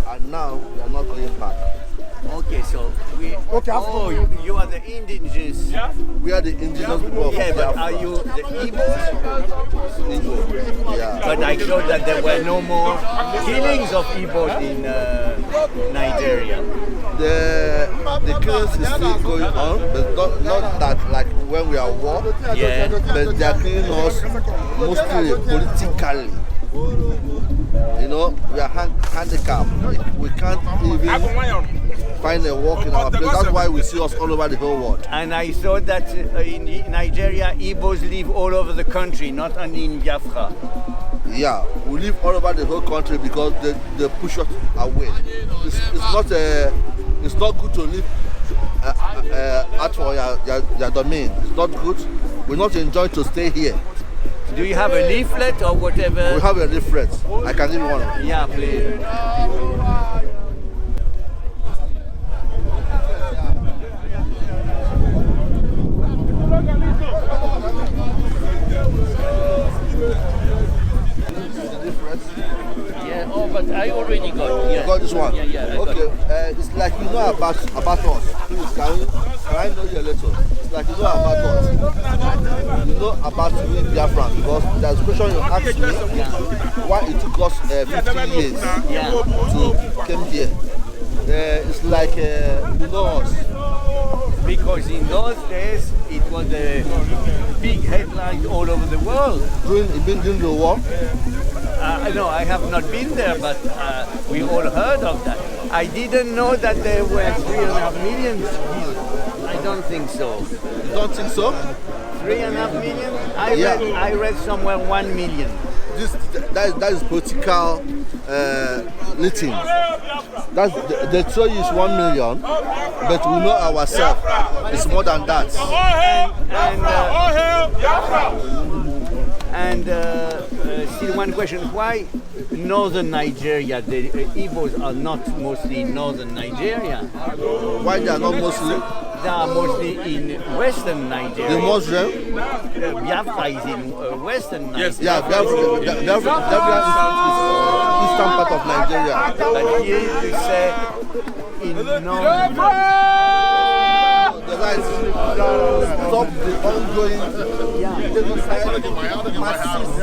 And now we are not going back. Okay, so we. Okay, oh, you are the indigenous. Yeah. We are the indigenous people of Biafra. But are you the Igbos? Igbo. Yeah. But I thought that there were no more killings of Igbos in Nigeria. The killings is still going on, but not that like when we are at war. Yeah. But they are killing us mostly politically. You know, we are handicapped. We can't even find a work in our place. That's why we see us all over the whole world. And I thought that in Nigeria, Igbos live all over the country, not only in Biafra. Yeah, we live all over the whole country because they push us away. It's not good to live out for your domain. It's not good. We're not enjoying to stay here. Do you have a leaflet or whatever? We have a leaflet. I can give one. Yeah, please. Yeah, oh, but I already got it. Yeah. You got this one? Yeah, okay, it's like you know about us. Please, can I know you a little? It's like you know about us. You know about we Biafrans because there's a question you asked me why it took us 50 years to come here. It's like you know us. Because in those days it was a big headline all over the world. During the war? No, I have not been there, but we all heard of that. I didn't know that there were 3.5 million killed. I don't think so. You don't think so? 3.5 million? I read somewhere 1 million. That is political looting. The theory is 1 million, but we know ourselves it's more than that. And still one question, why northern Nigeria? The Igbos are not mostly in northern Nigeria. Why they are not mostly? They are mostly in western Nigeria. The Muslim? Biafra is in western Nigeria. Yes. Yeah, Biafra is eastern part of Nigeria. But here you say in northern. The right stop the ongoing masses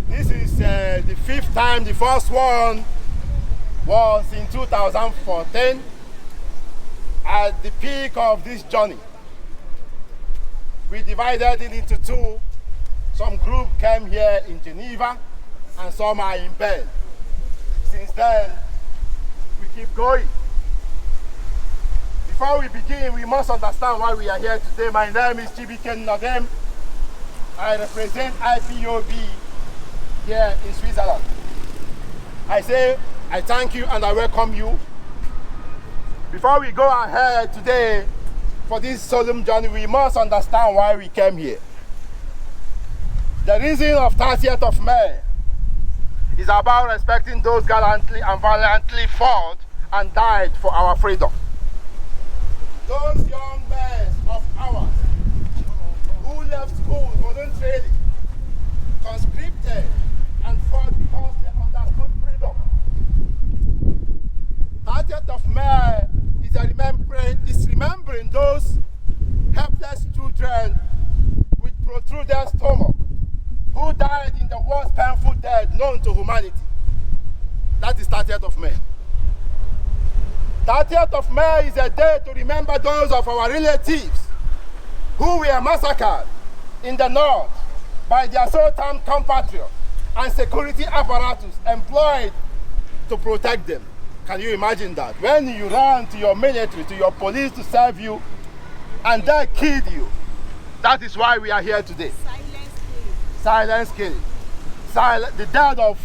This is the 5th time. The first one was in 2014 at the peak of this journey. We divided it into 2 Some group came here in Geneva, and some are in bed. Since then, we keep going. Before we begin, we must understand why we are here today. My name is Chibike Nodem. I represent IPOB here in Switzerland. I say, I thank you and I welcome you. Before we go ahead today for this solemn journey, we must understand why we came here. The reason of 30th of May is about respecting those gallantly and valiantly fought and died for our freedom. Those young men of ours who left school voluntarily, conscripted, and fought because they understood freedom. 30th of May is remembering those helpless children with protruded stomach who died in the worst painful death known to humanity. That is 30th of May. 30th of May is a day to remember those of our relatives who were massacred in the north by their so-termed compatriots and security apparatus employed to protect them. Can you imagine that? When you run to your military, to your police to serve you, and they killed you. That is why we are here today. Silence killing. The death of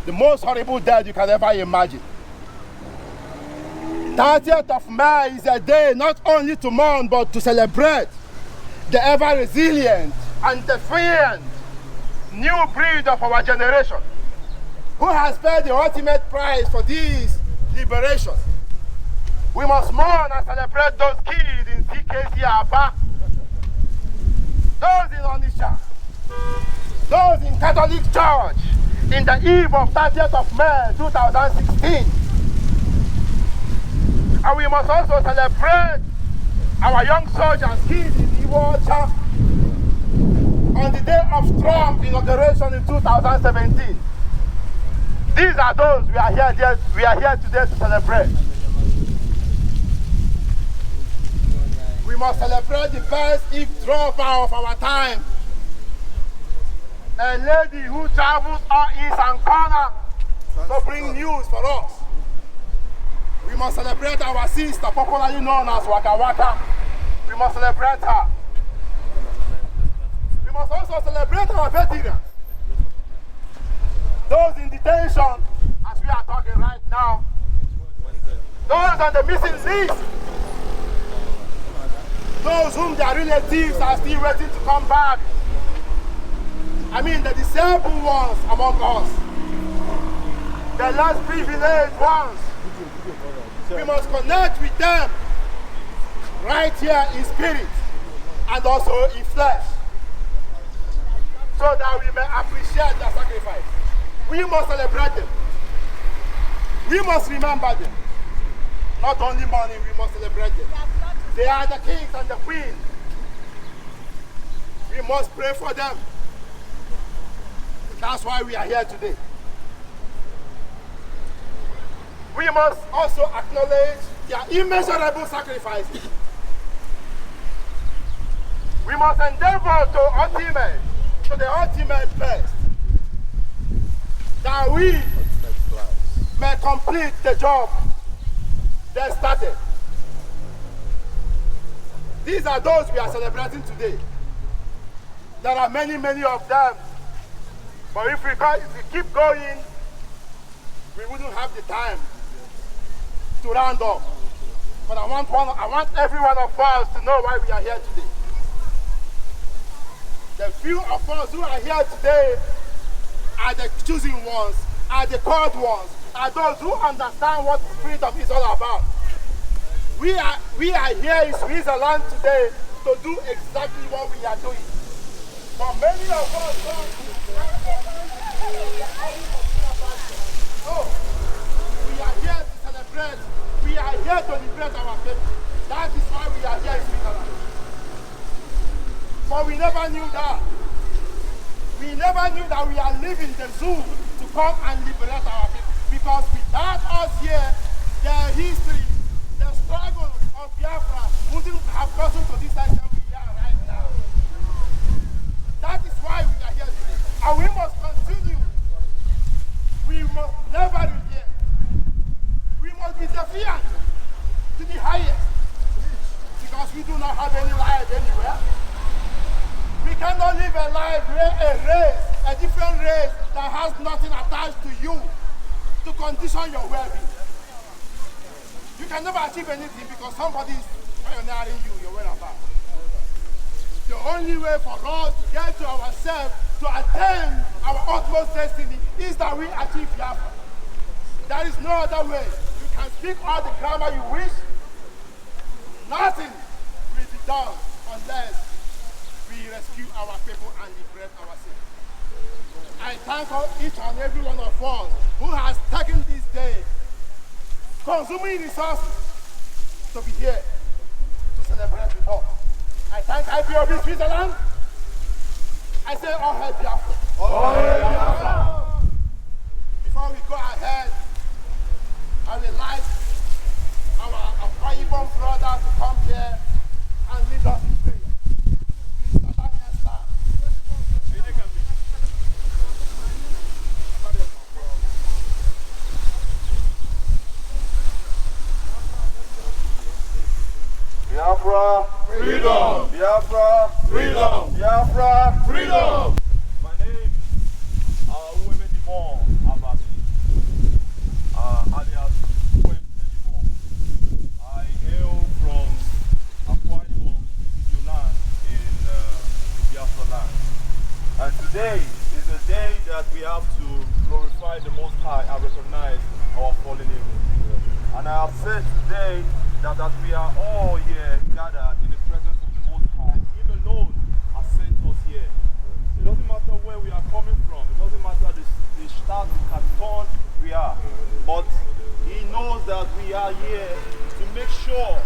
the most horrible death you can ever imagine. 30th of May is a day not only to mourn, but to celebrate the ever-resilient and defiant new breed of our generation, who has paid the ultimate price for this liberation. We must mourn and celebrate those killed in CKC Aba, those in Onisha, those in Catholic Church in the eve of 30th of May 2016. And we must also celebrate our young soldiers killed in Iwocha on the day of Trump inauguration in 2017. These are those we are here today to celebrate. We must celebrate the best eavesdropper of our time. A lady who travels all east and corner to bring news for us. We must celebrate our sister, popularly known as Waka Waka. We must celebrate her. We must also celebrate our veterans. Those in detention, as we are talking right now. Those on the missing list. Those whom their relatives are still waiting to come back. I mean the disabled ones among us. The less privileged ones. We must connect with them right here in spirit and also in flesh, so that we may appreciate their sacrifice. We must celebrate them. We must remember them. Not only mourning, we must celebrate them. They are the kings and the queens. We must pray for them. That's why we are here today. We must also acknowledge their immeasurable sacrifices. We must endeavor to the ultimate best, that we may complete the job they started. These are those we are celebrating today. There are many, many of them. But if we keep going, we wouldn't have the time to round up. But I want every one of us to know why we are here today. The few of us who are here today are the chosen ones, are the called ones, are those who understand what freedom is all about. We are here in Switzerland today to do exactly what we are doing. But many of us we are here to celebrate. We are here to liberate our people. That is why we are here in Switzerland. But we never knew that. We never knew that we are leaving the zoo to come and liberate our people. Because without us here, the history, the struggle of Biafra wouldn't have gotten to this extent we are right now. That is why we are here. create a different race that has nothing attached to you to condition your well-being. You can never achieve anything because somebody is pioneering you, your whereabouts. The only way for us to get to ourselves, to attain our utmost destiny, is that we achieve Biafra. There is no other way. You can speak all the grammar you wish. Nothing will be done unless we rescue our people and liberate ourselves. I thank each and every one of us who has taken this day, consuming resources, to be here to celebrate with us. I thank IPOB Switzerland. I say all hail Biafra. All hail Biafra. Before we go ahead, I would like our Akwa Ibom brother to come here and lead us in prayer. Mr. Daniel Star. Biafra, freedom! Biafra, freedom! Biafra, freedom! My name is Uwemedimon Abasi, alias Uwemedimon. I hail from Akwa Ibom land in Biafra land. And today is a day that we have to glorify the Most High and recognize our fallen heroes. And I have said today that we are all here gathered in the presence of the Most High. Him alone has sent us here. It doesn't matter where we are coming from. It doesn't matter the start, the canton we are. But He knows that we are here to make sure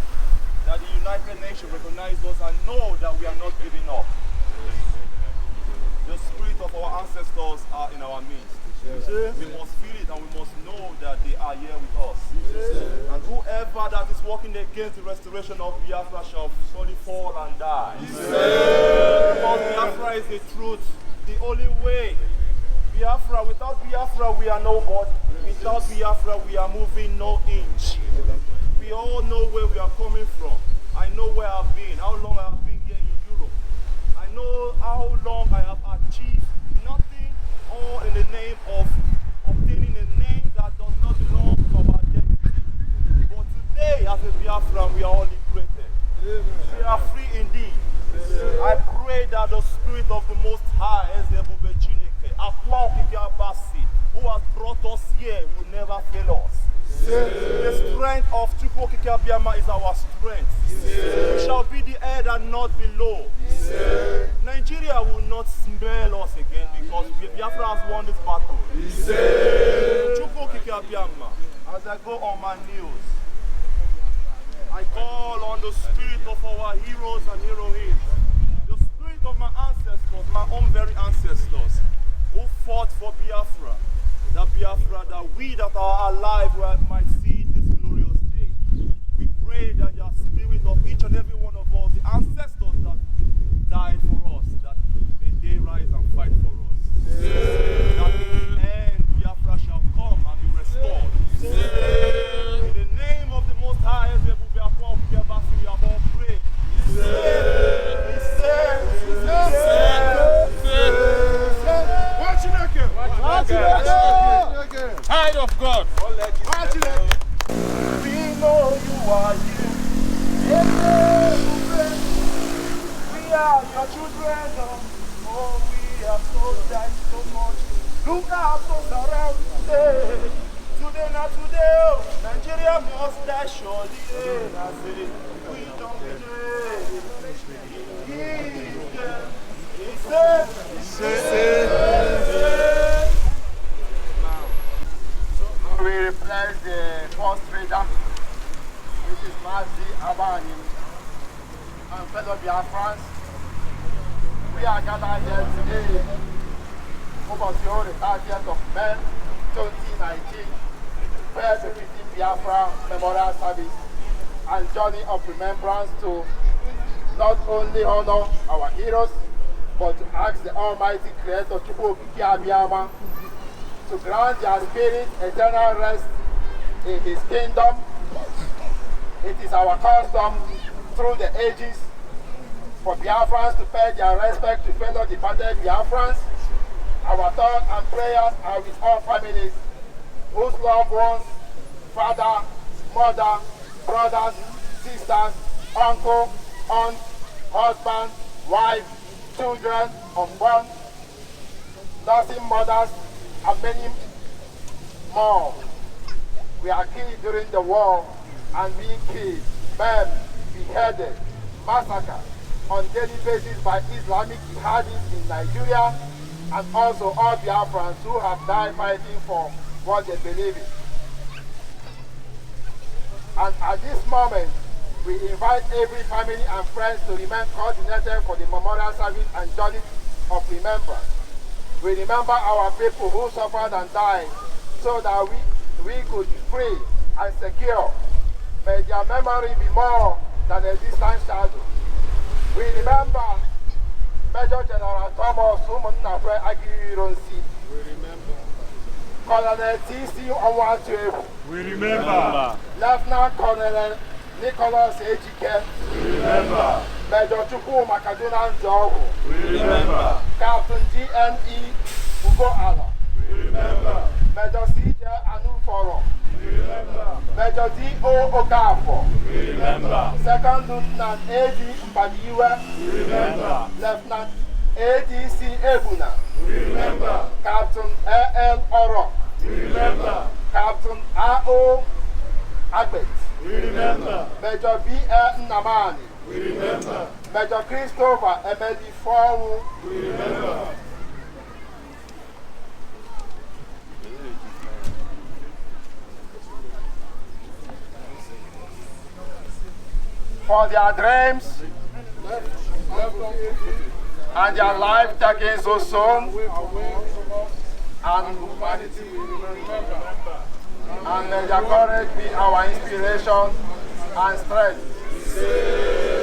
that the United Nations recognize us and know that we are not giving up. The spirit of our ancestors are in our midst. We must feel it and we must know that they are here with us. And whoever that is working against the restoration of Biafra shall surely fall and die. Because Biafra is the truth, the only way. Biafra, without Biafra we are nobody. Without Biafra we are moving no inch. We all know where we are coming from. I know where I've been, how long I have been here in Europe. I know how long I have achieved nothing, all in the name of obtaining a name that does not belong to our identity. But today, as a Biafran, we are all liberated. We are free indeed. I pray that the Spirit of the Most High, who has brought us here, will never fail us. The strength of Chukwu Biama is our strength. We shall be the head and not below. Nigeria will not smell us again because Biafra has won this battle. Chukwu Biama, as I go on my knees, I call on the spirit of our heroes and heroines, the spirit of my ancestors, my own very ancestors, who fought for Biafra, that we that are alive might see this glorious day. We pray that the spirit of each and every one of us, the ancestors that died for us, that may they rise and fight for us. That in the end, Biafra shall come and be restored. In the name of the Most High, we have all prayed. Child of God. We know you are here. We are your children. Oh, we have so died so much. Look out, look around. Today, not today. Oh, Nigeria must die surely. I say, we don't believe. We replace the first trader, which is Mazi Abani, and fellow Biafrans. We are gathered here today over the 30th of May 2019, where the 15th Biafra Memorial Service and journey of remembrance to not only honor our heroes, but to ask the Almighty Creator Chukwu Abiyama to grant their spirit eternal rest in His kingdom. It is our custom through the ages for Biafrans to pay their respect to fellow departed Biafrans. Our thoughts and prayers are with all families whose loved ones, father, mother, brothers, sisters, uncle, aunt, husband, wife, children, unborn, nursing mothers, and many more. We are killed during the war and being killed, burned, beheaded, massacred on daily basis by Islamic jihadists in Nigeria, and also all Biafrans who have died fighting for what they believe in. And at this moment, we invite every family and friends to remain coordinated for the memorial service and journey of remembrance. We remember our people who suffered and died so that we could be free and secure. May their memory be more than a distant shadow. We remember Major General Thomas Umunnafe Agironsi. We remember. Colonel T.C. Onwatuefu. We remember. Lieutenant Colonel Nicholas Ejike. We remember. Major Chukwu Makaduna Njogu. We remember. Captain G.N.E. Ugo Ala. We remember. Major C.J. Anuforo. We remember. Major D.O. Okafo. We remember. Second Lieutenant A.D. Mbadiwe. We remember. Lieutenant A.D.C. Ebuna. We remember. Captain A.L. Oro. We remember. Captain A.O. Agbet. We remember. Major B.L. Nnamani. We remember. Major Christopher Emedi Foru. We remember. For their dreams and their life taken so soon, and humanity will remember. And may their courage be our inspiration and strength.